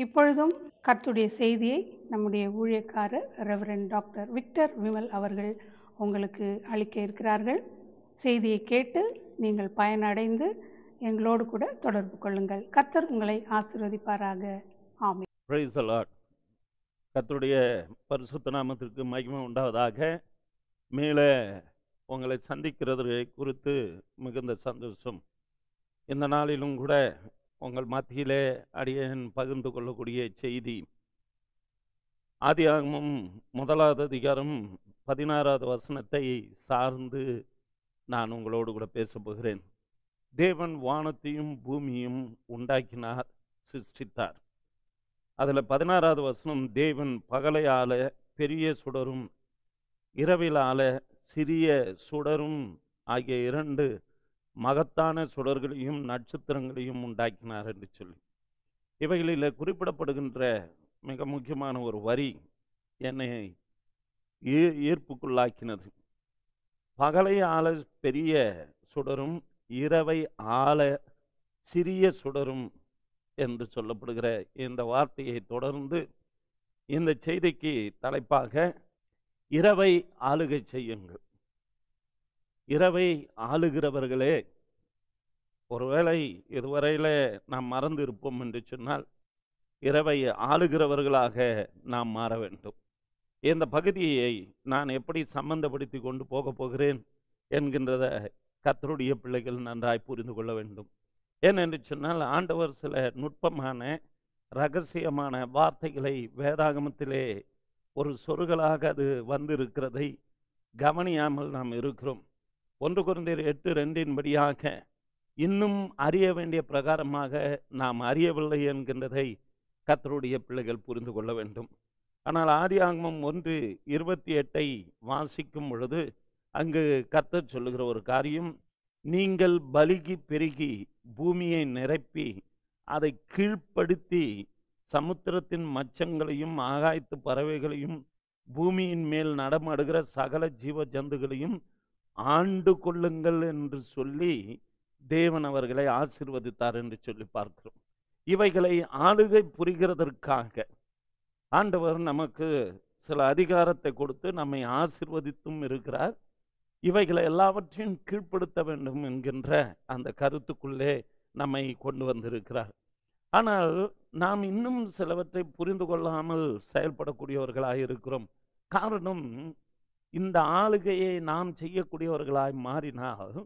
இப்பொழுதும் கர்த்தருடைய செய்தியை நம்முடைய ஊழியக்காரர் ரெவரண்ட் டாக்டர் விக்டர் விமல் அவர்கள் உங்களுக்கு அளிக்க இருக்கிறார்கள். செய்தியை கேட்டு நீங்கள் பயனடைந்து எங்களோடு கூட தொடர்பு கொள்ளுங்கள். கர்த்தர் உங்களை ஆசீர்வதிப்பாராக. ஆமென். Praise the Lord. கர்த்தருடைய பரிசுத்த நாமத்திற்கு மகிமை உண்டாவதாக. மேலே உங்களை சந்திக்கிறது குறித்து மிகுந்த சந்தோஷம். இந்த நாளிலும் கூட உங்கள் மத்தியிலே அடியேன் பகிர்ந்து கொள்ளக்கூடிய செய்தி ஆதியாகமம் 1 அதிகாரம் 16 வசனத்தை சார்ந்து நான் உங்களோடு கூட பேசப் போகிறேன். தேவன் வானத்தையும் பூமியும் உண்டாக்கினார், சிருஷ்டித்தார். அதில் 16 வசனம், தேவன் பகலையால பெரிய சுடரும் இரவிலால சிறிய சுடரும் ஆகிய 2 மகத்தான சுடர்களையும் நட்சத்திரங்களையும் உண்டாக்கினார் என்று சொல்லி, இவைகளில் குறிப்பிடப்படுகின்ற மிக முக்கியமான ஒரு வரி என்னை ஈர்ப்புக்குள்ளாக்கினது. பகலை ஆள பெரிய சுடரும் இரவை ஆள சிறிய சுடரும் என்று சொல்லப்படுகிற இந்த வார்த்தையை தொடர்ந்து இந்த செய்திக்கு தலைப்பாக இரவை ஆளுகை செய்யுங்கள். இரவை ஆளுகிறவர்களே, ஒருவேளை இதுவரையில் நாம் மறந்து இருப்போம் என்று சொன்னால், இரவை ஆளுகிறவர்களாக நாம் மாற வேண்டும். இந்த பகுதியை நான் எப்படி சம்பந்தப்படுத்தி கொண்டு போகிறேன் என்கின்றத கர்த்தருடைய பிள்ளைகள் நன்றாய் புரிந்து கொள்ள வேண்டும். ஏனென்று சொன்னால், ஆண்டவர் சில நுட்பமான இரகசியமான வார்த்தைகளை வேதாகமத்திலே ஒரு சொற்களாக அது வந்திருக்கிறதை கவனியாமல் நாம் இருக்கிறோம். 1 கொரிந்தியர் 8:2 படியாக இன்னும் அறிய வேண்டிய பிரகாரமாக நாம் அறியவில்லை என்கின்றதை கர்த்தருடைய பிள்ளைகள் புரிந்து கொள்ள வேண்டும். ஆனால் ஆதியாகமம் 1:28 வாசிக்கும் பொழுது அங்கு கர்த்தர் சொல்லுகிற ஒரு காரியம், நீங்கள் பலுகி பெருகி பூமியை நிரப்பி அதை கீழ்ப்படுத்தி சமுத்திரத்தின் மச்சங்களையும் ஆகாயத்து பறவைகளையும் பூமியின் மேல் நடமாடுகிற சகல ஜீவ ஜந்துகளையும் ஆண்டு கொள்ளுங்கள் என்று சொல்லி தேவன் அவர்களை ஆசீர்வதித்தார் என்று சொல்லி பார்க்கிறோம். இவைகளை ஆளுகை புரிகிறதற்காக ஆண்டவர் நமக்கு சில அதிகாரத்தை கொடுத்து நம்மை ஆசீர்வதித்தும் இருக்கிறார். இவைகளை எல்லாவற்றையும் கீழ்ப்படுத்த வேண்டும் என்கின்ற அந்த கருத்துக்குள்ளே நம்மை கொண்டு வந்திருக்கிறார். ஆனால் நாம் இன்னும் சிலவற்றை புரிந்து கொள்ளாமல் செயல்படக்கூடியவர்களாக இருக்கிறோம். காரணம், இந்த ஆளுகையை நாம் செய்யக்கூடியவர்களாய் மாறினால்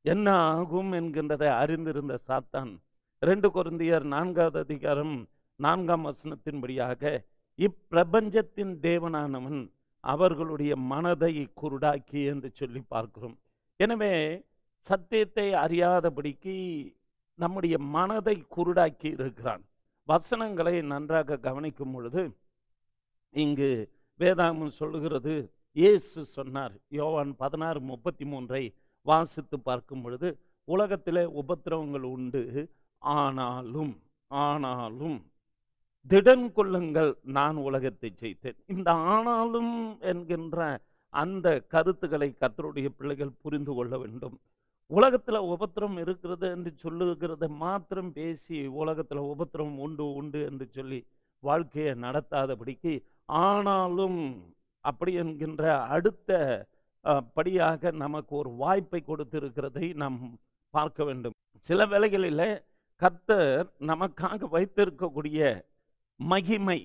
என்ன ஆகும் என்கின்றதை அறிந்திருந்த சாத்தான் 2 கொரிந்தியர் 4 அதிகாரம் 4 வசனத்தின்படியாக, இப்பிரபஞ்சத்தின் தேவனானவன் அவர்களுடைய மனதை குருடாக்கி என்று சொல்லி பார்க்கிறோம். எனவே சத்தியத்தை அறியாதபடிக்கு நம்முடைய மனதை குருடாக்கி இருக்கிறான். வசனங்களை நன்றாக கவனிக்கும் பொழுது இங்கு வேதாகமம் சொல்லுகிறது, இயேசு சொன்னார். யோவான் 16:33 வாசித்து பார்க்கும் பொழுது, உலகத்திலே உபத்திரவங்கள் உண்டு, ஆனாலும் திடன் கொள்ளுங்கள், நான் உலகத்தை ஜெயித்தேன். இந்த ஆனாலும் என்கின்ற அந்த கருத்துக்களை கர்த்தருடைய பிள்ளைகள் புரிந்து கொள்ள வேண்டும். உலகத்தில் உபத்திரம் இருக்கிறது என்று சொல்லுகிறத மாத்திரம் பேசி உலகத்தில் உபத்திரம் உண்டு என்று சொல்லி வாழ்க்கையை நடத்தாதபடிக்கு, ஆனாலும் அப்படி என்கின்ற அடுத்த படியாக நமக்கு ஒரு வாய்ப்பை கொடுத்திருக்கிறதை நாம் பார்க்க வேண்டும். சில வேளைகளில் கர்த்தர் நமக்காக வைத்திருக்கக்கூடிய மகிமை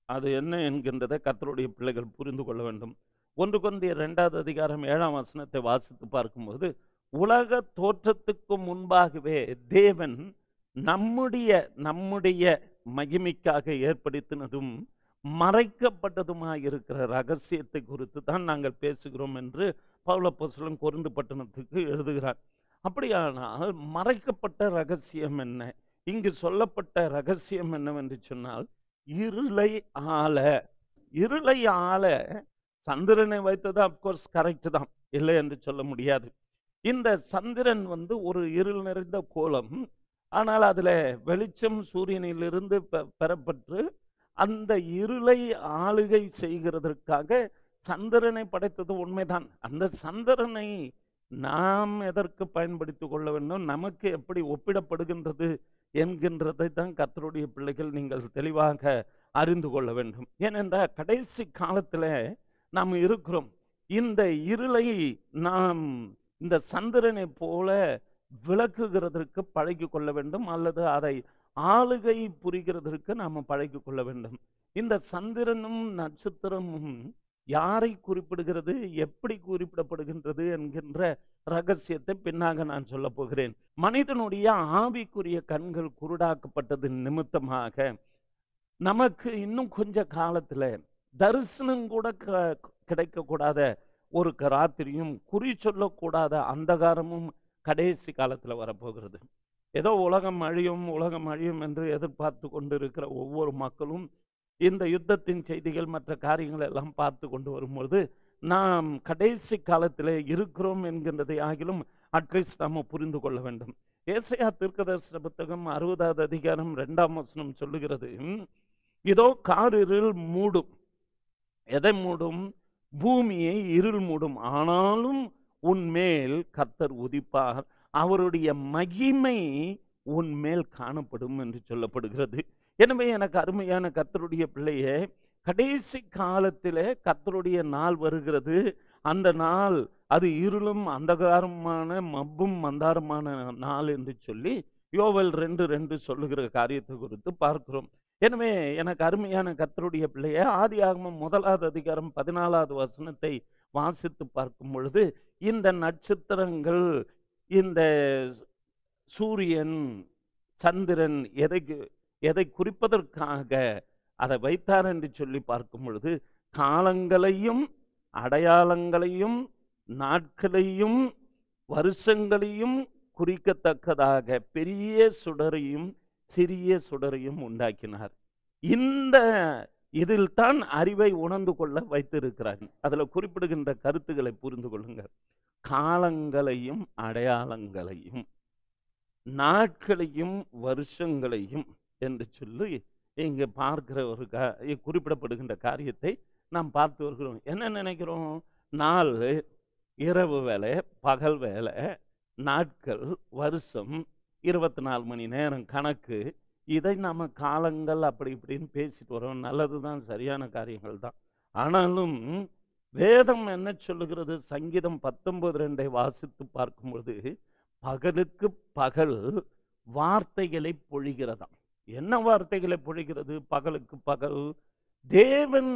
அது என்ன என்கின்றதை கர்த்தருடைய பிள்ளைகள் புரிந்து கொள்ள வேண்டும். 1 கொரிந்தியர் 2 அதிகாரம் 7 வசனத்தை வாசித்து பார்க்கும்போது, உலக தோற்றத்துக்கு முன்பாகவே தேவன் நம்முடைய மகிமைக்காக ஏற்படுத்தினதும் மறைக்கப்பட்டதுமாக இருக்கிற ரகசியத்தை குறித்து தான் நாங்கள் பேசுகிறோம் என்று பவுல் அப்போஸ்தலன் கொரிந்து பட்டணத்துக்கு எழுதுகிறார். அப்படியானால் மறைக்கப்பட்ட ரகசியம் என்ன? இங்கு சொல்லப்பட்ட ரகசியம் என்னவென்று சொன்னால், இருளை ஆள சந்திரனை வைத்தது அப்கோர்ஸ் கரெக்ட் தான், இல்லை என்று சொல்ல முடியாது. இந்த சந்திரன் ஒரு இருள் நிறைந்த கோலம். ஆனால் அதில் வெளிச்சம் சூரியனிலிருந்து பெறப்பட்டு அந்த இருளை ஆளுகை செய்கிறதற்காக சந்திரனை படைத்தது உண்மைதான். அந்த சந்திரனை நாம் எதற்கு பயன்படுத்தி கொள்ள வேண்டும், நமக்கு எப்படி ஒப்பிடப்படுகின்றது என்கின்றதை தான் கர்த்தருடைய பிள்ளைகள் நீங்கள் தெளிவாக அறிந்து கொள்ள வேண்டும். ஏனென்றால் கடைசி காலத்தில் நாம் இருக்கிறோம். இந்த இருளை நாம் இந்த சந்திரனை போல விளக்குகிறதற்கு பழகி கொள்ள வேண்டும், அல்லது அதை ஆளுகை புரிகிறதற்கு நாம் பழகி கொள்ள வேண்டும். இந்த சந்திரனும் நட்சத்திரமும் யாரை குறிப்பிடுகிறது, எப்படி குறிப்பிடப்படுகின்றது என்கின்ற ரகசியத்தை பின்னாக நான் சொல்ல போகிறேன். மனிதனுடைய ஆவிக்குரிய கண்கள் குருடாக்கப்பட்டது நிமித்தமாக நமக்கு இன்னும் கொஞ்ச காலத்துல தரிசனம் கூட கிடைக்கக்கூடாத ஒரு ராத்திரியும், குறி சொல்லக்கூடாத அந்தகாரமும் கடைசி காலத்துல வரப்போகிறது. ஏதோ உலகம் அழியும் என்று எதிர்பார்த்து கொண்டு இருக்கிற ஒவ்வொரு மக்களும் இந்த யுத்தத்தின் செய்திகள் மற்ற காரியங்கள் எல்லாம் பார்த்து கொண்டு வரும்போது நாம் கடைசி காலத்தில் இருக்கிறோம் என்கின்றதை ஆகிலும் அட்லீஸ்ட் நாம் புரிந்து கொள்ள வேண்டும். ஏசாயா தீர்க்கதரிசன புத்தகம் 60வது அதிகாரம் 2ஆம் வசனம் சொல்லுகிறது, இதோ காரிருள் மூடும். எதை மூடும்? பூமியை இருள் மூடும். ஆனாலும் உன்மேல் கர்த்தர் உதிப்பார், அவருடைய மகிமை உன்மேல் காணப்படும் என்று சொல்லப்படுகிறது. எனவே எனக்கு அருமையான கர்த்தருடைய பிள்ளையே, கடைசி காலத்தில் கர்த்தருடைய நாள் வருகிறது. அந்த நாள் அது இருளும் அந்தகாரமான மப்பும் மந்தாரமான நாள் என்று சொல்லி யோவேல் 2:2 சொல்லுகிற காரியத்தை குறித்து பார்க்கிறோம். எனவே எனக்கு அருமையான கர்த்தருடைய பிள்ளையே, ஆதியாகமம் 1வது அதிகாரம் 14வது வசனத்தை வாசித்து பார்க்கும் பொழுது இந்த நட்சத்திரங்கள், இந்த சூரியன், சந்திரன் எதை குறிப்பதற்காக அதை வைத்தார் என்று சொல்லி பார்க்கும் பொழுது காலங்களையும் அடையாளங்களையும் நாட்களையும் வருஷங்களையும் குறிக்கத்தக்கதாக பெரிய சுடரையும் சிறிய சுடரையும் உண்டாக்கினார். இந்த இதில் தான் அறிவை உணர்ந்து கொள்ள வைத்திருக்கிறார். அதுல குறிப்பிடுகின்ற கருத்துக்களை புரிந்து கொள்ளுங்கள். காலங்களையும் அடையாளங்களையும் நாட்களையும் வருஷங்களையும் என்று சொல்லி இங்க பார்க்கிற ஒரு குறிப்பிடப்படுகின்ற காரியத்தை நாம் பார்த்து வருகிறோம். என்ன நினைக்கிறோம்? நாள், இரவு வேலை, பகல் வேலை, நாட்கள், வருஷம், 24 மணி நேரம் கணக்கு, இதை நம்ம காலங்கள் அப்படி இப்படின்னு பேசிட்டு வரோம். நல்லதுதான், சரியான காரியங்கள் தான். ஆனாலும் வேதம் என்ன சொல்லுகிறது? சங்கீதம் 19:2 வாசித்து பார்க்கும்போது பகலுக்கு பகல் வார்த்தைகளை பொழிகிறதாம். என்ன வார்த்தைகளை பொழிகிறது? பகலுக்கு பகல் தேவன்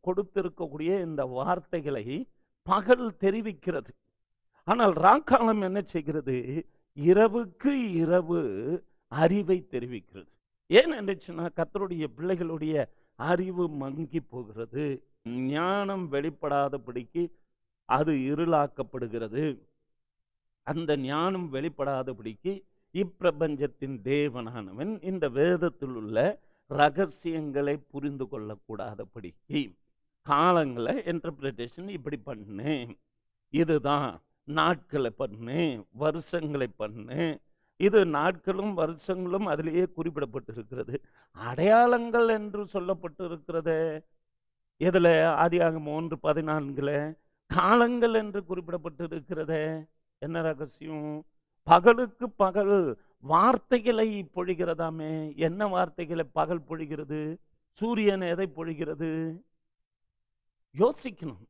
கொடுத்திருக்கக்கூடிய இந்த வார்த்தைகளை பகல் தெரிவிக்கிறது. ஆனால் ராக்காலம் என்ன செய்கிறது? இரவுக்கு இரவு அறிவை தெரிவிக்கிறது. ஏன் என்று சொன்னா, கர்த்தருடைய பிள்ளைகளுடைய அறிவு மங்கி போகிறது, ஞானம் வெளிப்படாதபடிக்கு அது இருளாக்கப்படுகிறது. அந்த ஞானம் வெளிப்படாதபடிக்கு இப்பிரபஞ்சத்தின் தேவனானவன் இந்த வேதத்தில் உள்ள ரகசியங்களை புரிந்து கொள்ளக்கூடாதபடிக்கு காலங்களை இன்டர்பிரேஷன் இப்படி பண்ணு, இதுதான் நாட்களை பண்ணு, வருஷங்களை பண்ணு. இது நாட்களும் வருஷங்களும் அதிலேயே குறிப்பிடப்பட்டிருக்கிறது. அடையாளங்கள் என்று சொல்லப்பட்டிருக்கிறது எதுல? ஆதியாகமம் 1:14 காலங்கள் என்று குறிப்பிடப்பட்டிருக்கிறது. என்ன ரகசியம்? பகலுக்கு பகல் வார்த்தைகளை பொழிகிறதாமே. என்ன வார்த்தைகளை பகல் பொழிகிறது? சூரியன் எதை பொழிகிறது? யோசிக்கணும்.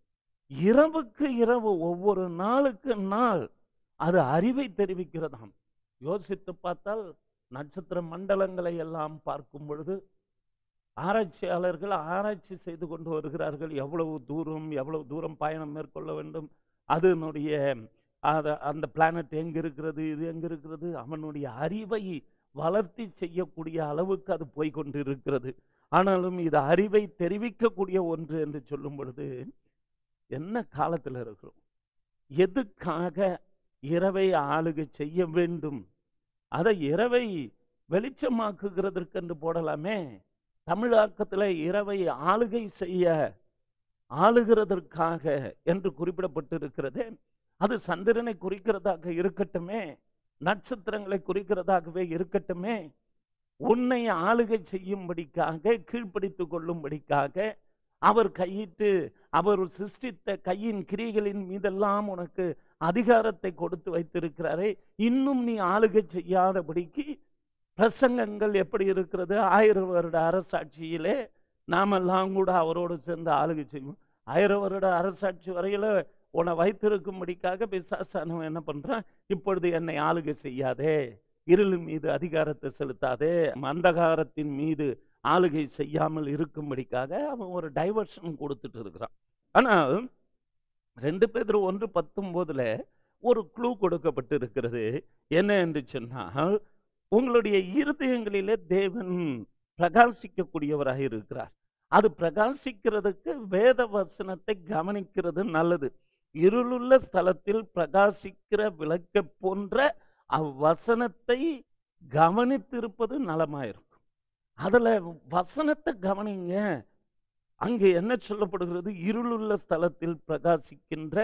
இரவுக்கு இரவு, ஒவ்வொரு நாளுக்கு நாள் அது அறிவை தெரிவிக்கிறதாம். யோசித்து பார்த்தால் நட்சத்திர மண்டலங்களை எல்லாம் பார்க்கும் பொழுது ஆராய்ச்சியாளர்கள் ஆராய்ச்சி செய்து கொண்டு வருகிறார்கள். எவ்வளவு தூரம் பயணம் மேற்கொள்ள வேண்டும், அதனுடைய அந்த பிளானட் எங்க இருக்கிறது, இது எங்க இருக்கிறது, அவனுடைய அறிவை வளர்த்தி செய்யக்கூடிய அளவுக்கு அது போய்கொண்டு இருக்கிறது. ஆனாலும் இது அறிவை தெரிவிக்கக்கூடிய ஒன்று என்று சொல்லும் பொழுது என்ன காலத்தில் இருக்கிறோம்? எதுக்காக இரவை ஆளுகை செய்ய வேண்டும்? அதை இரவை வெளிச்சமாக்குகிறதற்கு என்று போடலாமே. தமிழாக்கத்தில் இரவை ஆளுகை செய்ய, ஆளுகிறதற்காக என்று குறிப்பிடப்பட்டிருக்கிறது. அது சந்திரனை குறிக்கிறதாக இருக்கட்டுமே, நட்சத்திரங்களை குறிக்கிறதாகவே இருக்கட்டுமே, உன்னை ஆளுகை செய்யும்படிக்காக, கீழ்ப்படுத்திக் கொள்ளும்படிக்காக அவர் கையிட்டு, அவர் சிருஷ்டித்த கையின் கிரிகளின் மீதெல்லாம் உனக்கு அதிகாரத்தை கொடுத்து வைத்திருக்கிறாரே, இன்னும் நீ ஆளுகை செய்யாதபடிக்கு பிரசங்கங்கள் எப்படி இருக்கிறது? 1000 வருட அரசாட்சியிலே நாமெல்லாம் கூட அவரோடு சேர்ந்து ஆளுகை செய்வோம். 1000 வருட அரசாட்சி வரையில உன்னை வைத்திருக்கும்படிக்காக பிசாசானவன் என்ன பண்றான்? இப்பொழுது என்னை ஆளுகை செய்யாதே, இருளின் மீது அதிகாரத்தை செலுத்தாதே, அந்தகாரத்தின் மீது ஆளுகை செய்யாமல் இருக்கும்படிக்காக அவன் ஒரு டைவர்ஷன் கொடுத்துட்டு இருக்கிறான். ஆனால் 2 பேதுரு 1:19 ஒரு க்ளூ கொடுக்கப்பட்டு இருக்கிறது. என்ன என்று சொன்னால், உங்களுடைய இருதயங்களிலே தேவன் பிரகாசிக்கக்கூடியவராக இருக்கிறார். அது பிரகாசிக்கிறதுக்கு வேத வசனத்தை கவனிக்கிறது நல்லது. இருளுள்ள ஸ்தலத்தில் பிரகாசிக்கிற விளக்கை போன்ற அவ்வசனத்தை கவனித்திருப்பது நலமாயிருக்கும். அதுல வசனத்தை கவனிங்க. அங்கே என்ன சொல்லப்படுகிறது? இருளுள்ள ஸ்தலத்தில் பிரகாசிக்கின்ற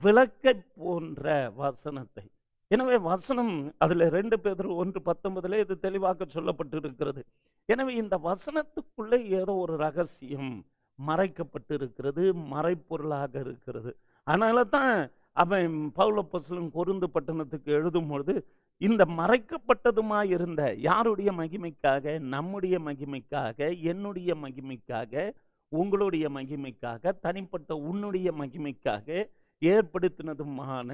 விளக்கை போன்ற வசனத்தை. எனவே வசனம் அதுல 2 பேதுரு 1:19 இது தெளிவாக சொல்லப்பட்டு இருக்கிறது. எனவே இந்த வசனத்துக்குள்ளே ஏதோ ஒரு ரகசியம் மறைக்கப்பட்டு இருக்கிறது, மறைப்பொருளாக இருக்கிறது. அதனால தான் அவன் பவுல் அப்போஸ்தலன் கொரிந்து பட்டணத்துக்கு எழுதும் பொழுது, இந்த மறைக்கப்பட்டதுமாய் இருந்த யாருடைய மகிமைக்காக? நம்முடைய மகிமைக்காக, என்னுடைய மகிமைக்காக, உங்களுடைய மகிமைக்காக, தனிப்பட்ட உன்னுடைய மகிமைக்காக ஏற்படுத்தினதுமான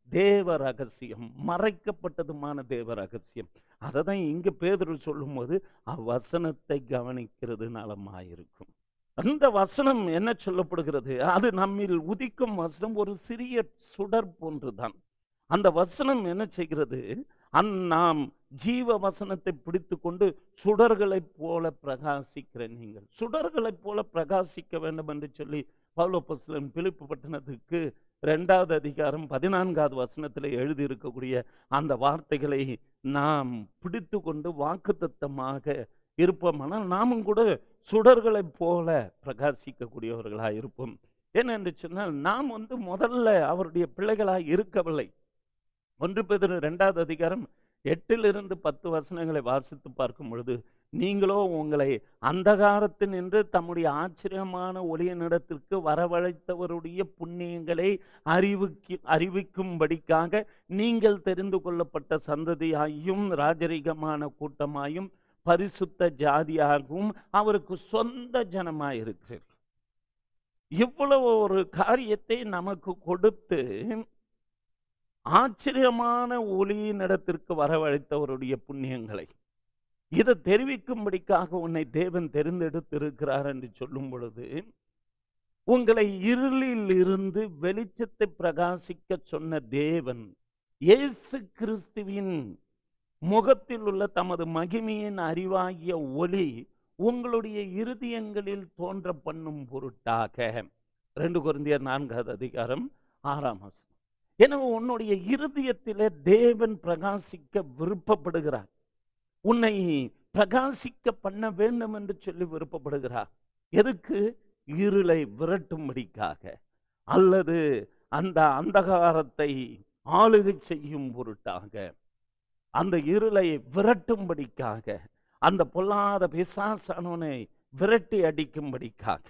தேவ ரகசியம், மறைக்கப்பட்டதுமான தேவ ரகசியம். அதை தான் இங்கு பேதுரு சொல்லும்போது அவ்வசனத்தை கவனிக்கிறது நலமாயிருக்கும். அந்த வசனம் என்ன சொல்லப்படுகிறது? அது நம்மில் உதிக்கும் வசனம் ஒரு சிறிய சுடர் போன்றுதான். அந்த வசனம் என்ன செய்கிறது? நாம் ஜீவ வசனத்தை பிடித்து கொண்டு சுடர்களைப் போல பிரகாசிக்கிற நீங்கள் சுடர்களைப் போல பிரகாசிக்க வேண்டும் என்று சொல்லி பவுல் அப்போஸ்தலன் பிலிப்பு பட்டணத்துக்கு 2வது அதிகாரம் 14வது வசனத்தில் எழுதியிருக்கக்கூடிய அந்த வார்த்தைகளை நாம் பிடித்து கொண்டு வாக்குத்தத்தமாக இருப்போமானால் நாமும் கூட சுடர்களைப் போல பிரகாசிக்கக்கூடியவர்களாக இருப்போம். ஏனென்று சொன்னால் நாம் முதல்ல அவருடைய பிள்ளைகளாக இருக்கவில்லை. 1 பேதுரு 2வது அதிகாரம் 8லிருந்து 10 வசனங்களை வாசித்து பார்க்கும் பொழுது, நீங்களோ உங்களை அந்தகாரத்தினின்று தம்முடைய ஆச்சரியமான ஒளியினிடத்திற்கு வரவழைத்தவருடைய புண்ணியங்களை அறிவிக்கும்படிக்காக நீங்கள் தெரிந்து கொள்ளப்பட்ட சந்ததியாயும் ராஜரிகமான கூட்டமாயும் பரிசுத்த ஜாதியாகவும் அவருக்கு சொந்த ஜனமாயிருக்கிறீர்கள். இவ்வளவு ஒரு காரியத்தை நமக்கு கொடுத்து ஆச்சரியமான ஒளியினிடத்திற்கு வரவழைத்தவருடைய புண்ணியங்களை இதை தெரிவிக்கும்படிக்காக உன்னை தேவன் தெரிந்தெடுத்திருக்கிறார் என்று சொல்லும் பொழுது, உங்களை இருளில் இருந்து வெளிச்சத்தை பிரகாசிக்க சொன்ன தேவன் இயேசு கிறிஸ்துவின் முகத்தில் உள்ள தமது மகிமையின் அறிவாகிய ஒளி உங்களுடைய இருதயங்களில் தோன்ற பண்ணும் பொருட்டாக 2 கொரிந்தியர் 4வது அதிகாரம் 6ஆம் வசனம். எனவே உன்னுடைய இருதயத்திலே தேவன் பிரகாசிக்க விருப்பப்படுகிறார். உன்னை பிரகாசிக்க பண்ண வேண்டும் என்று சொல்லி விருப்பப்படுகிறார். எதுக்கு? இருளை விரட்டும்படிக்காக, அல்லது அந்த அந்தகாரத்தை ஆளுகை செய்யும் பொருட்டாக, அந்த இருளை விரட்டும்படிக்காக, அந்த பொல்லாத பிசாசானவனை விரட்டி அடிக்கும்படிக்காக.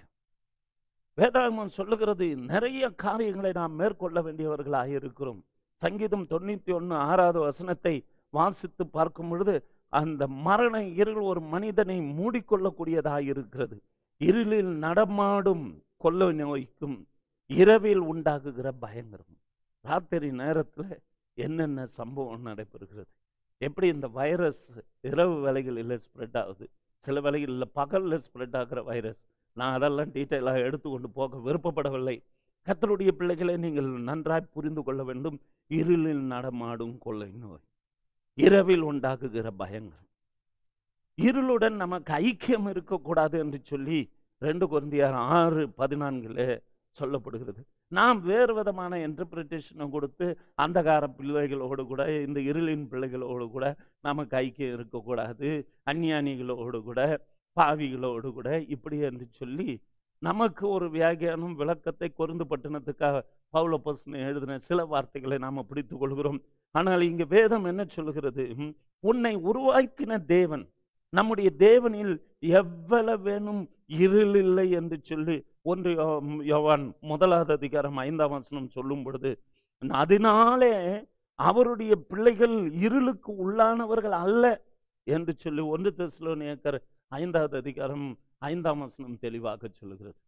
வேதாகமம் சொல்லுகிறது, நிறைய காரியங்களை நாம் மேற்கொள்ள வேண்டியவர்களாக இருக்கிறோம். சங்கீதம் 91:6வது வசனத்தை வாசித்து பார்க்கும் பொழுது, அந்த மரண இருள் ஒரு மனிதனை மூடிக்கொள்ளக்கூடியதாக இருக்கிறது. இருளில் நடமாடும் கொள்ளை நோய்க்கும் இரவில் உண்டாகுகிற பயங்கரம். ராத்திரி நேரத்தில் என்னென்ன சம்பவம் நடைபெறுகிறது? எப்படி இந்த வைரஸ் இரவு வேளைகளில் ஸ்ப்ரெட் ஆகுது, சில வேளைகளில் பகலில் ஸ்ப்ரெட் ஆகிற வைரஸ். நான் அதெல்லாம் டீட்டெயிலாக எடுத்துக்கொண்டு போக விருப்பப்படவில்லை. கர்த்தருடைய பிள்ளைகளை நீங்கள் நன்றாய் புரிந்து கொள்ள வேண்டும். இருளில் நடமாடும் கொள்ளை நோய், இரவில் உண்டாகுகிற பயங்கரம். இருளுடன் நமக்கு ஐக்கியம் இருக்கக்கூடாது என்று சொல்லி 2 கொரிந்தியர் 6:14 சொல்லப்படுகிறது. நாம் வேறு விதமான இன்டர்பிரிட்டேஷனை கொடுத்து அந்தகார பிள்ளைகளோடு கூட, இந்த இருளின் பிள்ளைகளோடு கூட நமக்கு ஐக்கியம் இருக்கக்கூடாது, அஞ்ஞானிகளோடு கூட, பாவிகளோடு கூட, இப்படி என்று சொல்லி நமக்கு ஒரு வியாக்கியானம் விளக்கத்தை கொரிந்து பட்டணத்துக்காக பவுல் அப்போஸ்தலன் எழுதின சில வார்த்தைகளை நாம் பிடித்து கொள்கிறோம். ஆனால் இங்கு வேதம் என்ன சொல்கிறது? உன்னை உருவாக்கின தேவன், நம்முடைய தேவனில் எவ்வளவேனும் இருள் இல்லை என்று சொல்லி 1 யோவான் 1வது அதிகாரம் 5ஆம் வசனம் சொல்லும் பொழுது, அதனாலே அவருடைய பிள்ளைகள் இருளுக்கு உள்ளானவர்கள் அல்ல என்று சொல்லி 1 தெசலோனிக்கேயர் 5வது அதிகாரம் 5ஆம் வசனம் தெளிவாக சொல்லுகிறது.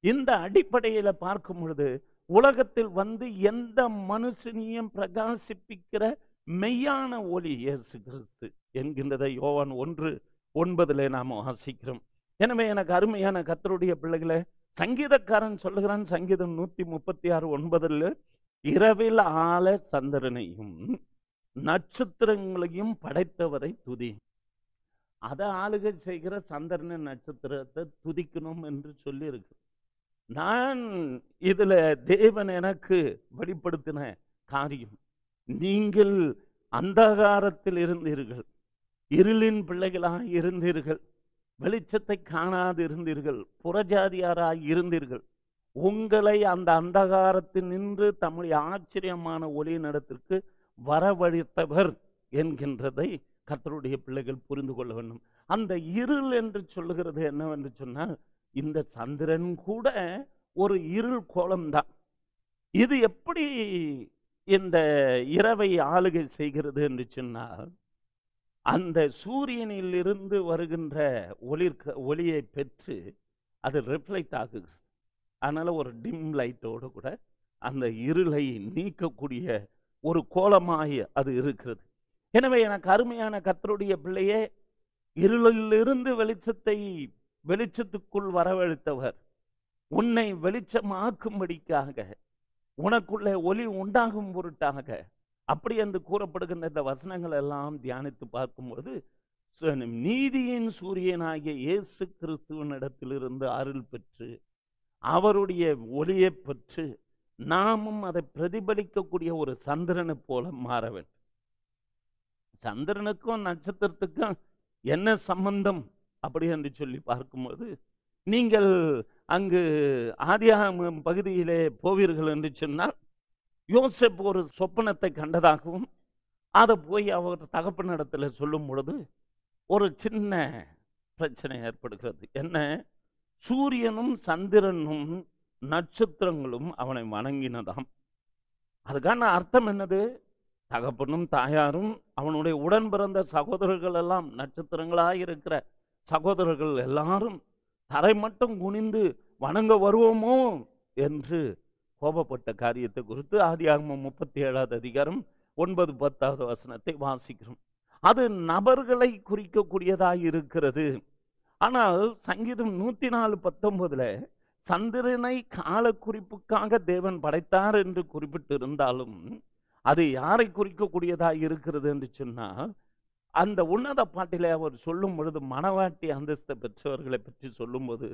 இந்த அடிப்படையில பார்க்கும் பொழுது உலகத்தில் வந்து எந்த மனுஷனையும் பிரகாசிப்பிக்கிற மெய்யான ஒளி இயேசு கிறிஸ்து என்கின்றதை யோவான் 1:9 நாம் வாசிக்கிறோம். எனவே எனக்கு அருமையான கர்த்தருடைய பிள்ளைகளே, சங்கீதக்காரன் சொல்லுகிறான், சங்கீதம் 136:9, இரவில் ஆல சந்திரனையும் நட்சத்திரங்களையும் படைத்தவரை துதி. அதை ஆளுகை செய்கிற சந்திரன நட்சத்திரத்தை துதிக்கணும் என்று சொல்லி இருக்கு. நான் இதுல தேவன் எனக்கு வெளிப்படுத்தின காரியம், நீங்கள் அந்தகாரத்தில் இருந்தீர்கள், இருளின் பிள்ளைகளாக இருந்தீர்கள், வெளிச்சத்தை காணாது இருந்தீர்கள், புறஜாதியாராய் இருந்தீர்கள். உங்களை அந்த அந்தகாரத்தில் நின்று தம்முடைய ஆச்சரியமான ஒளியினிடத்திற்கு வரவழைத்தவர் என்கின்றதை கர்த்தருடைய பிள்ளைகள் புரிந்து கொள்ள வேண்டும். அந்த இருள் என்று சொல்லுகிறது என்னவென்று சொன்னால், இந்த சந்திரன் கூட ஒரு இருள் கோலம்தான். இது எப்படி இந்த இரவை ஆளுகை செய்கிறது என்று சொன்னால், அந்த சூரியனில் இருந்து வருகின்ற ஒளியை பெற்று அது ரிஃப்ளெக்ட் ஆகுது. அதனால ஒரு டிம் லைட்டோடு கூட அந்த இருளை நீக்கக்கூடிய ஒரு கோலமாய் அது இருக்கிறது. எனவே எனக்கு அருமையான கர்த்தருடைய பிள்ளையே, இருளிலிருந்து வெளிச்சத்துக்குள் வரவழைத்தவர், உன்னை வெளிச்சமாக்கும்படிக்காக, உனக்குள்ளே ஒளி உண்டாகும் பொருட்டாக, அப்படி என்று கூறப்படுகின்ற இந்த வசனங்கள் எல்லாம் தியானித்து பார்க்கும்போது, நீதியின் சூரியனாகிய இயேசு கிறிஸ்துவின் இடத்திலிருந்து அருள் பெற்று அவருடைய ஒளியை பெற்று நாமும் அதை பிரதிபலிக்கக்கூடிய ஒரு சந்திரனை போல மாற வேண்டும். சந்திரனுக்கும் நட்சத்திரத்துக்கும் என்ன சம்பந்தம் அப்படி என்று சொல்லி பார்க்கும்போது, நீங்கள் அங்கு ஆதியாகமம் பகுதியிலே போவீர்கள் என்று சொன்னால், யோசேப்பு ஒரு சொப்பனத்தை கண்டதாகவும் அதை போய் அவர் தகப்பனிடத்தில் சொல்லும் பொழுது ஒரு சின்ன பிரச்சனை ஏற்படுகிறது. என்ன? சூரியனும் சந்திரனும் நட்சத்திரங்களும் அவனை வணங்கினதாம். அதுக்கான அர்த்தம் என்னது? தகப்பனும் தாயாரும் அவனுடைய உடன் பிறந்த சகோதரர்கள் எல்லாம், நட்சத்திரங்களாக இருக்கிற சகோதரர்கள் எல்லாரும் தரை மட்டும் குனிந்து வணங்க வருவோமோ என்று கோபப்பட்ட காரியத்தை குறித்து ஆதியாகமம் 37வது அதிகாரம் 9-10வது வசனத்தை வாசிக்கிறோம். அது நபர்களை குறிக்கக்கூடியதாக இருக்கிறது. ஆனால் சங்கீதம் 104:19 சந்திரனை கால குறிப்புக்காக தேவன் படைத்தார் என்று குறிப்பிட்டு இருந்தாலும், அது யாரை குறிக்கக்கூடியதாக இருக்கிறது என்று சொன்னால், அந்த உன்னத பாட்டிலே அவர் சொல்லும் பொழுது மணவாட்டி அந்தஸ்தை பெற்றவர்களை பற்றி சொல்லும்போது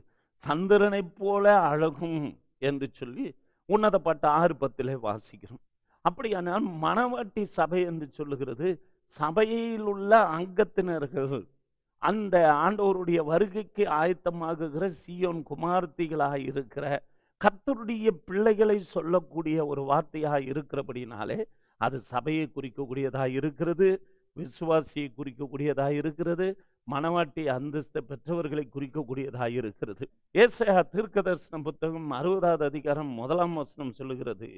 சந்திரனை போல அழகும் என்று சொல்லி உன்னத பாட்டு 6:10 வாசிக்கிறோம். அப்படியானால் மணவாட்டி சபை என்று சொல்லுகிறது சபையில் உள்ள அங்கத்தினர்கள், அந்த ஆண்டவருடைய வருகைக்கு ஆயத்தமாகுகிற சீயோன் குமார்த்திகளாக இருக்கிற கர்த்தருடைய பிள்ளைகளை சொல்லக்கூடிய ஒரு வார்த்தையாக இருக்கிறபடினாலே அது சபையை குறிக்கக்கூடியதாக இருக்கிறது, விசுவாசியை குறிக்கக்கூடியதாக இருக்கிறது, மணவாட்டி அந்தஸ்தை பெற்றவர்களை குறிக்கக்கூடியதாக இருக்கிறது. ஏசாயா தீர்க்கதரிசன புத்தகம் 60வது அதிகாரம் 1ஆம் வசனம் சொல்லுகிறது,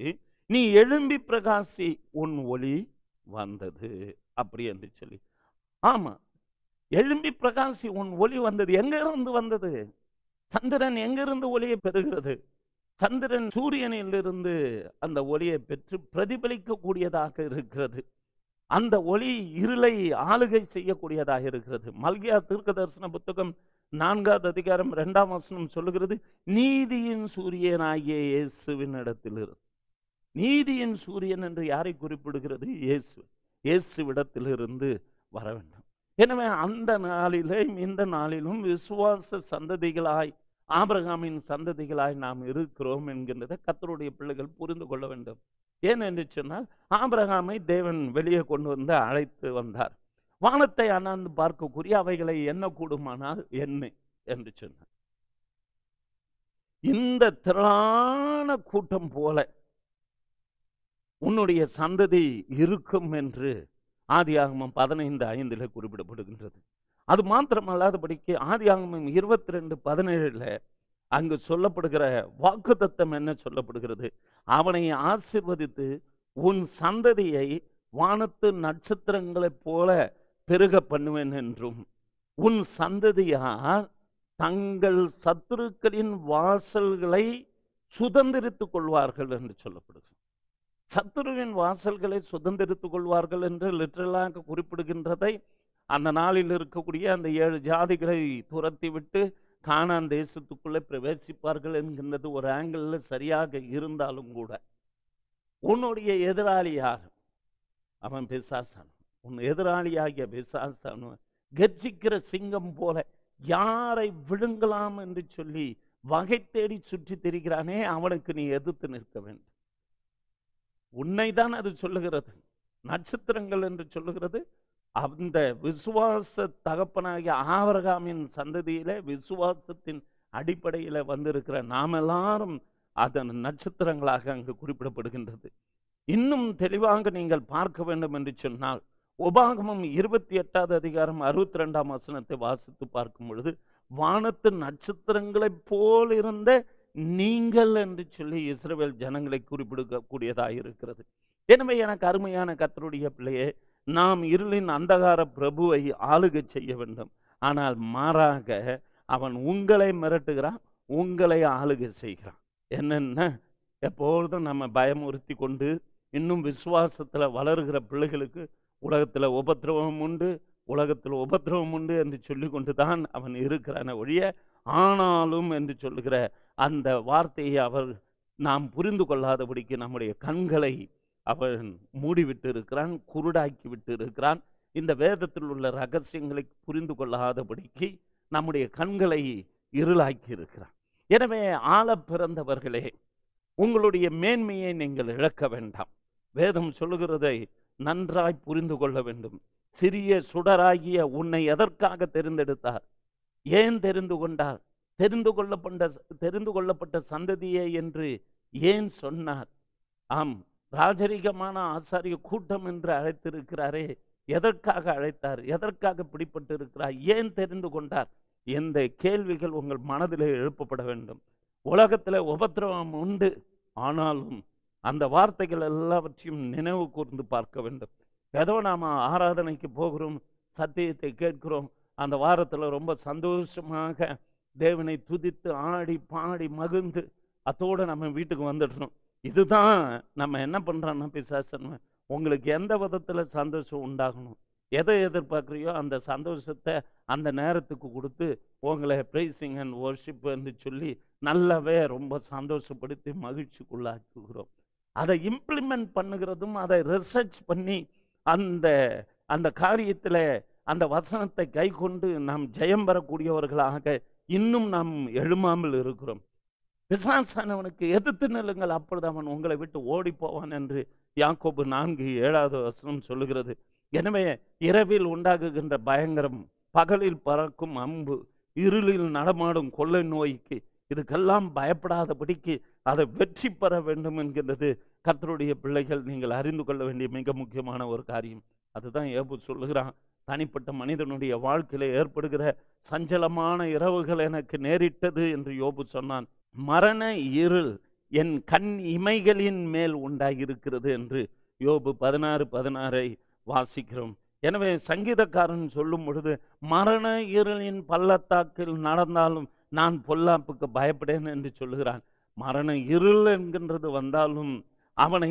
நீ எழும்பி பிரகாசி, உன் ஒளி வந்தது அப்படி என்று சொல்லி. ஆமா, எழும்பி பிரகாசி, உன் ஒளி வந்தது. எங்க இருந்து வந்தது? சந்திரன் எங்கிருந்து ஒளியை பெறுகிறது? சந்திரன் சூரியனில் இருந்து அந்த ஒளியை பெற்று பிரதிபலிக்கக்கூடியதாக இருக்கிறது. அந்த ஒளி இருளை ஆளுகை செய்யக்கூடியதாக இருக்கிறது. மல்கியா தீர்க்கதரிசன புத்தகம் 4வது அதிகாரம் 2ஆம் வசனம் சொல்லுகிறது, நீதியின் சூரியனாகிய இயேசுவின் இடத்திலிருந்து. நீதியின் சூரியன் என்று யாரை குறிப்பிடுகிறது? இயேசுவிடத்திலிருந்து வர வேண்டும். எனவே அந்த நாளிலும் இந்த நாளிலும் விசுவாச சந்ததிகளாய், ஆபிரகாமின் சந்ததிகளாய் நாம் இருக்கிறோம் என்கின்றதை கர்த்தருடைய பிள்ளைகள் புரிந்து கொள்ள வேண்டும். ஏன் என்று சொன்னால், ஆபிரகாமை தேவன் வெளியே கொண்டு வந்து அழைத்து வந்தார். வானத்தை அண்ணாந்து பார்க்கக்கூடிய அவைகளை என்ன கூடுமானால் என்ன என்று சொன்னார். இந்த திரளான கூட்டம் போல உன்னுடைய சந்ததி இருக்கும் என்று ஆதியாகமம் 15:5 குறிப்பிடப்படுகின்றது. அது மாத்திரமல்லாதபடிக்கு ஆதியாகமம் 22:17 அங்கு சொல்லப்படுகிற வாக்குத்தத்தம் என்ன சொல்லப்படுகிறது? அவனை ஆசீர்வதித்து உன் சந்ததியை வானத்து நட்சத்திரங்களைப் போல பெருக பண்ணுவேன் என்றும் உன் சந்ததியார் தங்கள் சத்துருக்களின் வாசல்களை சுதந்திரித்துக் கொள்வார்கள் என்று சொல்லப்படுது. சத்துருவின் வாசல்களை சுதந்திரித்துக் கொள்வார்கள் என்று லிட்டரலாக குறிப்பிடுகின்றதை அந்த நாளில் இருக்கக்கூடிய அந்த 7 ஜாதிகளை துரத்தி விட்டு கானான் தேசத்துக்குள்ளே பிரவேசிப்பார்கள் என்கின்றது ஒரு ஆங்கிள் சரியாக இருந்தாலும் கூட, உன்னுடைய எதிராளியாக அவன் பிசாசான், உன் எதிராளியாகிய பிசாசான் கர்ஜிக்கிற சிங்கம் போல யாரை விழுங்கலாம் என்று சொல்லி வகை தேடி சுற்றி திரிகிறானே, அவனுக்கு நீ எதிர்த்து நிற்க வேண்டும். உன்னைதான் அது சொல்லுகிறது. நட்சத்திரங்கள் என்று சொல்லுகிறது. அந்த விசுவாச தகப்பனாகிய ஆபிரகாமின் சந்ததியிலே விசுவாசத்தின் அடிப்படையில் வந்திருக்கிற நாம் எல்லாரும் அதன் நட்சத்திரங்களாக அங்கு குறிப்பிடப்படுகின்றது. இன்னும் தெளிவாக நீங்கள் பார்க்க வேண்டும் என்று சொன்னால், உபாகமம் 28வது அதிகாரம் 62ஆம் வசனத்தை வாசித்து பார்க்கும் பொழுது, வானத்து நட்சத்திரங்களைப் போல் இருந்த நீங்கள் என்று சொல்லி இஸ்ரவேல் ஜனங்களை குறிப்பிடக்கூடியதாக இருக்கிறது. எனவே எனக்கு அருமையான கர்த்தருடைய பிள்ளையே, நாம் இருளின் அந்தகார பிரபுவை ஆளுகை செய்ய வேண்டும். ஆனால் மாறாக அவன் உங்களை மிரட்டுகிறான், உங்களை ஆளுகை செய்கிறான். என்னென்ன எப்பொழுதும் நம்ம பயமுறுத்தி கொண்டு இன்னும் விசுவாசத்தில் வளர்கிற பிள்ளைகளுக்கு உலகத்தில் உபத்திரவம் உண்டு, உலகத்தில் உபத்திரவம் உண்டு என்று சொல்லி கொண்டு தான் அவன் இருக்கிறான ஒழிய, ஆனாலும் என்று சொல்லுகிற அந்த வார்த்தையை அவர் நாம் புரிந்து கொள்ளாதபடிக்கு நம்முடைய கண்களை அவன் மூடிவிட்டு இருக்கிறான், குருடாக்கி விட்டு இருக்கிறான். இந்த வேதத்தில் உள்ள ரகசியங்களை புரிந்து கொள்ளாதபடிக்கு நம்முடைய கண்களை இருளாக்கி இருக்கிறான். எனவே ஆள பிறந்தவர்களே, உங்களுடைய மேன்மையை நீங்கள் இழக்க வேண்டாம். வேதம் சொல்லுகிறதை நன்றாய் புரிந்து கொள்ள வேண்டும். சிறிய சுடராகிய உன்னை எதற்காக தெரிந்தெடுத்தார்? ஏன் தெரிந்து கொண்டார்? தெரிந்து கொள்ளப்பட்ட சந்ததியே என்று ஏன் சொன்னார்? ஆம், ராஜரிகமான ஆசாரிய கூட்டம் என்று அழைத்திருக்கிறாரே, எதற்காக அழைத்தார்? எதற்காக பிடிப்பட்டு இருக்கிறார்? ஏன் தெரிந்து கொண்டார்? எந்த கேள்விகள் உங்கள் மனதிலே எழுப்பப்பட வேண்டும். உலகத்தில் உபத்திரவம் உண்டு, ஆனாலும் அந்த வார்த்தைகள் எல்லாவற்றையும் நினைவு கூர்ந்து பார்க்க வேண்டும். ஏதோ நாம் ஆராதனைக்கு போகிறோம், சத்தியத்தை கேட்கிறோம், அந்த வாரத்தில் ரொம்ப சந்தோஷமாக தேவனை துதித்து ஆடி பாடி மகிழ்ந்து அதோடு நம்ம வீட்டுக்கு வந்துடுறோம். இதுதான் நம்ம என்ன பண்ணுறோன்னா, பிசாசன் உங்களுக்கு எந்த விதத்தில் சந்தோஷம் உண்டாகணும், எதை எதிர்பார்க்குறியோ அந்த சந்தோஷத்தை அந்த நேரத்துக்கு கொடுத்து உங்களை ப்ரைசிங் அண்ட் வர்ஷிப் என்று சொல்லி நல்லாவே ரொம்ப சந்தோஷப்படுத்தி மகிழ்ச்சிக்குள்ளாக்குகிறோம். அதை இம்ப்ளிமெண்ட் பண்ணுகிறதும், அதை ரிசர்ச் பண்ணி அந்த அந்த காரியத்தில் அந்த வசனத்தை கை கொண்டு நாம் ஜெயம் பெறக்கூடியவர்களாக இன்னும் நாம் எழுமாமல் இருக்கிறோம். பிசாசானவனுக்கு எதிர்த்து நில்லுங்கள், அப்பொழுது அவன் உங்களை விட்டு ஓடி போவான் என்று யாக்கோபு 4:7 வசனம் சொல்லுகிறது. எனவே இரவில் உண்டாகுகின்ற பயங்கரம், பகலில் பறக்கும் அம்பு, இருளில் நடமாடும் கொள்ளை நோய்க்கு இதுக்கெல்லாம் பயப்படாதபடிக்கு அதை வெற்றி பெற வேண்டும் என்கின்றது கர்த்தருடைய பிள்ளைகள் நீங்கள் அறிந்து கொள்ள வேண்டிய மிக முக்கியமான ஒரு காரியம். அதுதான் யோபு சொல்லுகிறான், தனிப்பட்ட மனிதனுடைய வாழ்க்கையில ஏற்படுகிற சஞ்சலமான இரவுகள் எனக்கு நேரிட்டது என்று யோபு சொன்னான். மரண இருள் என் கண் இமைகளின் மேல் உண்டாகியிருக்கிறது என்று யோபு 16:16 வாசிக்கிறோம். எனவே சங்கீதக்காரன் சொல்லும் பொழுது, மரண இருளின் பள்ளத்தாக்கில் நடந்தாலும் நான் பொல்லாப்புக்கு பயப்படேன் என்று சொல்லுகிறான். மரண இருள் என்கின்றது வந்தாலும் அவனை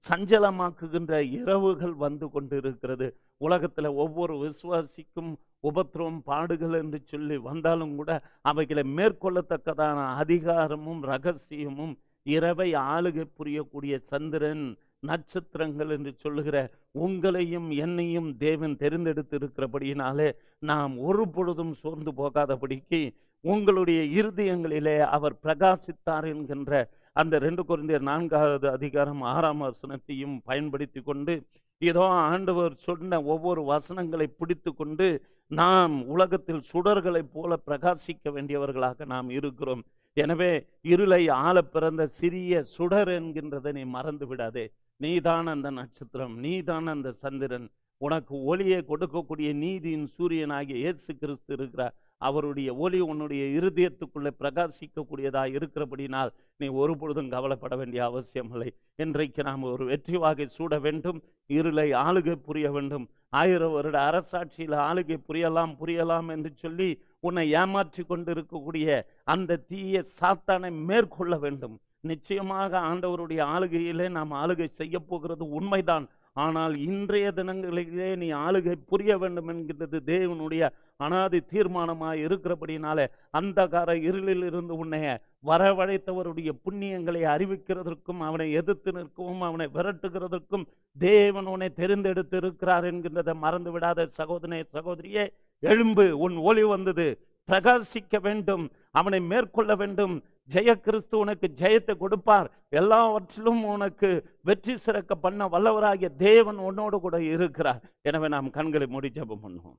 சஞ்சலமாக்குகின்ற இரவுகள் வந்து கொண்டு இருக்கிறது. உலகத்தில் ஒவ்வொரு விசுவாசிக்கும் உபத்திரவம் பாடுகள் என்று சொல்லி வந்தாலும் கூட அவைகளை மேற்கொள்ளத்தக்கதான அதிகாரமும் ரகசியமும் இரவை ஆளுகை புரியக்கூடிய சந்திரன், நட்சத்திரங்கள் என்று சொல்லுகிற உங்களையும் என்னையும் தேவன் தெரிந்தெடுத்து இருக்கிறபடியினாலே நாம் ஒரு பொழுதும் சோர்ந்து போகாதபடிக்கு உங்களுடைய இருதயங்களிலே அவர் பிரகாசித்தார் என்கின்ற அந்த 2 கொரிந்தியர் 4வது அதிகாரம் 6ஆம் வசனத்தையும் பயன்படுத்தி கொண்டு, இதோ ஆண்டவர் சொன்ன ஒவ்வொரு வசனங்களை பிடித்து கொண்டு நாம் உலகத்தில் சுடர்களைப் போல பிரகாசிக்க வேண்டியவர்களாக நாம் இருக்கிறோம். எனவே இருளை ஆள பிறந்த சிறிய சுடர் என்கின்றதை நீ மறந்து விடாதே. நீதான் அந்த நட்சத்திரம், நீதான் அந்த சந்திரன். உனக்கு ஒளியை கொடுக்கக்கூடிய நீதியின் சூரியனாகிய இயேசு கிறிஸ்து இருக்கிறார். அவருடைய ஒளி உன்னுடைய இருதயத்துக்குள்ளே பிரகாசிக்கக்கூடியதாக இருக்கிறபடினால் நீ ஒரு பொழுதும் கவலைப்பட வேண்டிய அவசியமில்லை. இன்றைக்கு நாம் ஒரு வெற்றி வாகை சூட வேண்டும். இருளை ஆளுகை புரிய வேண்டும். 1000 வருட அரசாட்சியில் ஆளுகை புரியலாம் என்று சொல்லி உன்னை ஏமாற்றி கொண்டிருக்கக்கூடிய அந்த தீய சாத்தானை மேற்கொள்ள வேண்டும். நிச்சயமாக ஆண்டவருடைய ஆளுகையிலே நாம் ஆளுகை செய்ய போகிறது உண்மைதான். ஆனால் இன்றைய தினங்களிலே நீ ஆளுகை புரிய வேண்டும் என்கிறது தேவனுடைய அனாதி தீர்மானமாக இருக்கிறபடினாலே அந்தகார இருளில் இருந்து உன்னை வரவழைத்தவருடைய புண்ணியங்களை அறிவிக்கிறதற்கும் அவனை எதிர்த்து நிற்கவும் அவனை விரட்டுகிறதற்கும் தேவன் உன்னை தெரிந்தெடுத்து இருக்கிறார் என்கின்றதை மறந்து விடாத சகோதரனே சகோதரியே, எழும்பு. உன் ஒளி வந்தது. பிரகாசிக்க வேண்டும். அவனை மேற்கொள்ள வேண்டும். ஜெய கிறிஸ்து உனக்கு ஜெயத்தை கொடுப்பார். எல்லாவற்றிலும் உனக்கு வெற்றி சிறக்க பண்ண வல்லவராகிய தேவன் உன்னோடு கூட இருக்கிறார். எனவே நாம் கண்களை மூடி ஜெபம் பண்ணுவோம்.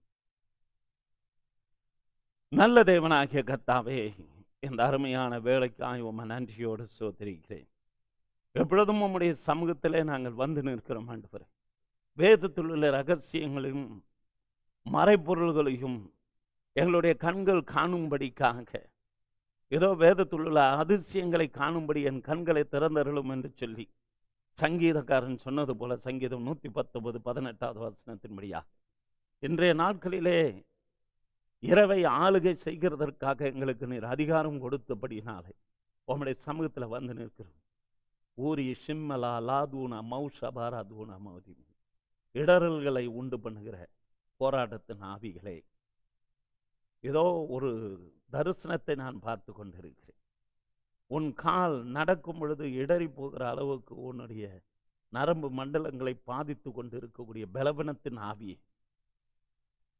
நல்ல தேவனாகிய கர்த்தாவே, இந்த அருமையான வேலைக்காய் உம்மை நன்றியோடு ஸ்தோத்திரிக்கிறேன். எப்பொழுதும் உம்முடைய சமூகத்திலே நாங்கள் வந்து நிற்கிறோம் ஆண்டவரே. வேதத்தில் உள்ள ரகசியங்களையும் மறைப்பொருள்களையும் எங்களுடைய கண்கள் காணும்படிக்காக, ஏதோ வேதத்தில் உள்ள அதிசயங்களை காணும்படி என் கண்களை திறந்தருளும் என்று சொல்லி சங்கீதக்காரன் சொன்னது போல சங்கீதம் 119:18 வசனத்தின்படியா இன்றைய நாட்களிலே இரவை ஆளுகை செய்கிறதற்காக எங்களுக்கு நீர் அதிகாரம் கொடுத்தபடினாலே உம்முடைய சமூகத்தில் வந்து நிற்கிறோம். ஊரி ஷிம்மலா லாதூனா மௌஷபாரா தூனா மௌதி, இடரல்களை உண்டு பண்ணுகிற போராட்டத்தின் ஆவிகளே, ஏதோ ஒரு தரிசனத்தை நான் பார்த்து கொண்டிருக்கிறேன். உன் கால் நடக்கும் பொழுது இடறி போகிற அளவுக்கு உன்னுடைய நரம்பு மண்டலங்களை பாதித்து கொண்டு இருக்கக்கூடிய பலவீனத்தின் ஆவியை,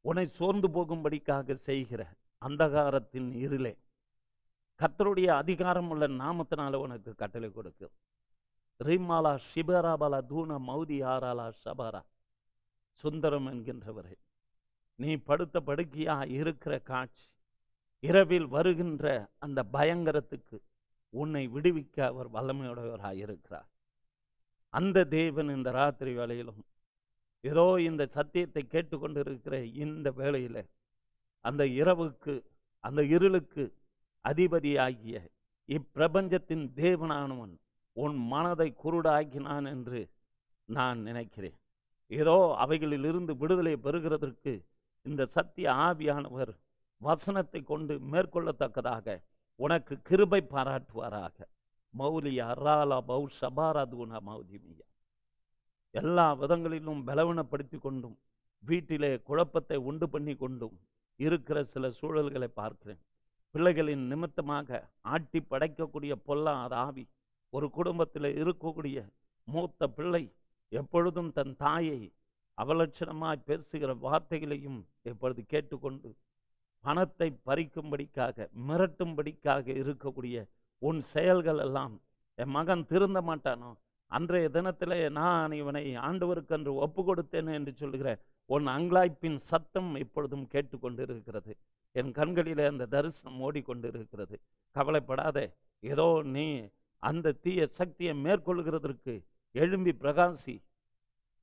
உன்னை சோர்ந்து போகும்படிக்காக செய்கிற அந்தகாரத்தின் இருளே, கர்த்தருடைய அதிகாரம் உள்ள நாமத்தினால உனக்கு கட்டளை கொடுக்கு. ரிமாலா ஷிபராபாலா தூண மௌதி ஆராலா ஷபாரா, சுந்தரம் என்கின்றவரே, நீ படுத்த படுக்கையா இருக்கிற காட்சி, இரவில் வருகின்ற அந்த பயங்கரத்துக்கு உன்னை விடுவிக்க அவர் வல்லமையுடையவராக இருக்கிறார். அந்த தேவன் இந்த ராத்திரி வேளையிலும் ஏதோ இந்த சத்தியத்தை கேட்டுக்கொண்டு இருக்கிற இந்த வேளையில அந்த இரவுக்கு அந்த இருளுக்கு அதிபதியாகிய இப்பிரபஞ்சத்தின் தேவனானவன் உன் மனதை குருடாக்கினான் என்று நான் நினைக்கிறேன். ஏதோ அவைகளிலிருந்து விடுதலை பெறுகிறதற்கு இந்த சத்திய ஆவியானவர் வசனத்தை கொண்டு மேற்கொள்ளத்தக்கதாக உனக்கு கிருபை பாராட்டுவாராக. மௌலியா ராலா பௌ ஷபாராதுனா மௌதிமியா, எல்லா விதங்களிலும் பலவீனப்படுத்தி கொண்டும் வீட்டிலே குழப்பத்தை உண்டு பண்ணி கொண்டும் இருக்கிற சில சூழல்களை பார்க்கிறேன். பிள்ளைகளின் நிமித்தமாக ஆட்டி படைக்கக்கூடிய பொல்லாத ஆவி, ஒரு குடும்பத்தில் இருக்கக்கூடிய மூத்த பிள்ளை எப்பொழுதும் தன் தாயை அவலட்சணமாய் பேசுகிற வார்த்தைகளையும் எப்பொழுது கேட்டுக்கொண்டு பணத்தை பறிக்கும்படிக்காக மிரட்டும்படிக்காக இருக்கக்கூடிய உன் செயல்கள் எல்லாம், என் மகன் திருந்த மாட்டானோ, அன்றைய தினத்தில் நான் இவனை ஆண்டவருக்கு என்று ஒப்பு கொடுத்தேன் என்று சொல்லுகிற உன் அங்கலாய்ப்பின் சத்தம் இப்பொழுதும் கேட்டுக்கொண்டு இருக்கிறது. என் கண்களிலே அந்த தரிசனம் ஓடிக்கொண்டு இருக்கிறது. கவலைப்படாதே. ஏதோ நீ அந்த தீய சக்தியை மேற்கொள்கிறதற்கு எழும்பி பிரகாசி.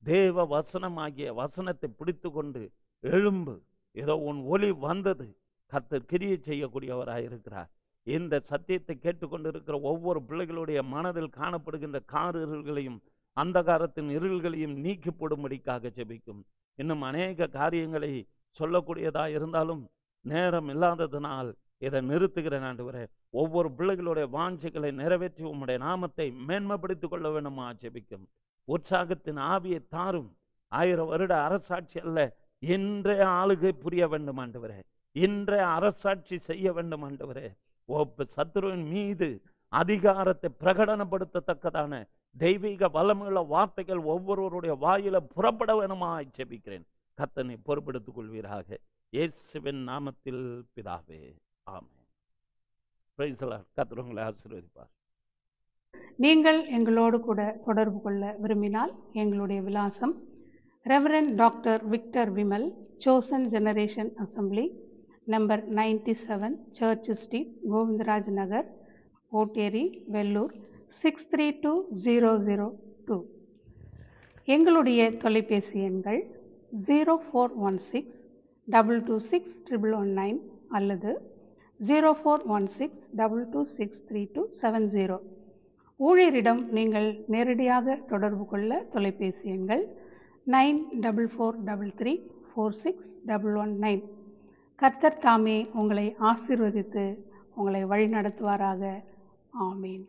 தேவ வசனமாகிய வசனத்தை பிடித்து கொண்டு எழும்பு. ஏதோ உன் ஒளி வந்தது. கர்த்தர் கிரியை செய்யக்கூடியவராக இருக்கிறார். இந்த சத்தியத்தை கேட்டுக்கொண்டு இருக்கிற ஒவ்வொரு பிள்ளைகளுடைய மனதில் காணப்படுகின்ற இருள்களையும் அந்தகாரத்தின் இருள்களையும் நீக்கி போடும்படிக்காக ஜெபிக்கும். இன்னும் அநேக காரியங்களை சொல்லக்கூடியதாக இருந்தாலும் நேரம் இல்லாததினால் இதை நிறுத்துகிறேன் ஆண்டவரே. ஒவ்வொரு பிள்ளைகளுடைய வாஞ்சைகளை நிறைவேற்றி உம்முடைய நாமத்தை மேன்மைப்படுத்திக் கொள்ள வேண்டுமா ஜெபிக்கும். உற்சாகத்தின் ஆவியை தாரும். 1000 வருட அரசாட்சி அல்ல, இன்றைய ஆளுகை புரிய வேண்டும் ஆண்டவரே. இன்றைய அரசாட்சி செய்ய வேண்டும் ஆண்டவரே. சத்துருவின் மீது அதிகாரத்தை பிரகடனப்படுத்தத்தக்கதான தெய்வீக வல்லமையுள்ள வார்த்தைகள் ஒவ்வொருவருடைய வாயில புறப்பட வேணுமா ஜெபிக்கிறேன். கர்த்தனை பொறுப்பெடுத்துக் கொள்வீராக. இயேசுவின் நாமத்தில் பிதாவே, ஆமென். Praise the Lord. கர்த்தர் உங்களை ஆசீர்வதிப்பார். நீங்கள் எங்களோடு கூட தொடர்பு கொள்ள விரும்பினால் எங்களுடைய விலாசம் reverend doctor Victor Vimal, chosen generation assembly, number 97 church street, Govindaraj Nagar, Otteri, Vellore 632002. எங்களுடைய தொலைபேசி எண்கள் 0416 226 119 அல்லது 0416 226 3270. ஊழியரிடம் நீங்கள் நேரடியாக தொடர்பு கொள்ள தொலைபேசி எண்கள் 9443 46119. கர்த்தர் தாமே உங்களை ஆசீர்வதித்து உங்களை வழிநடத்துவாராக. ஆமீன்.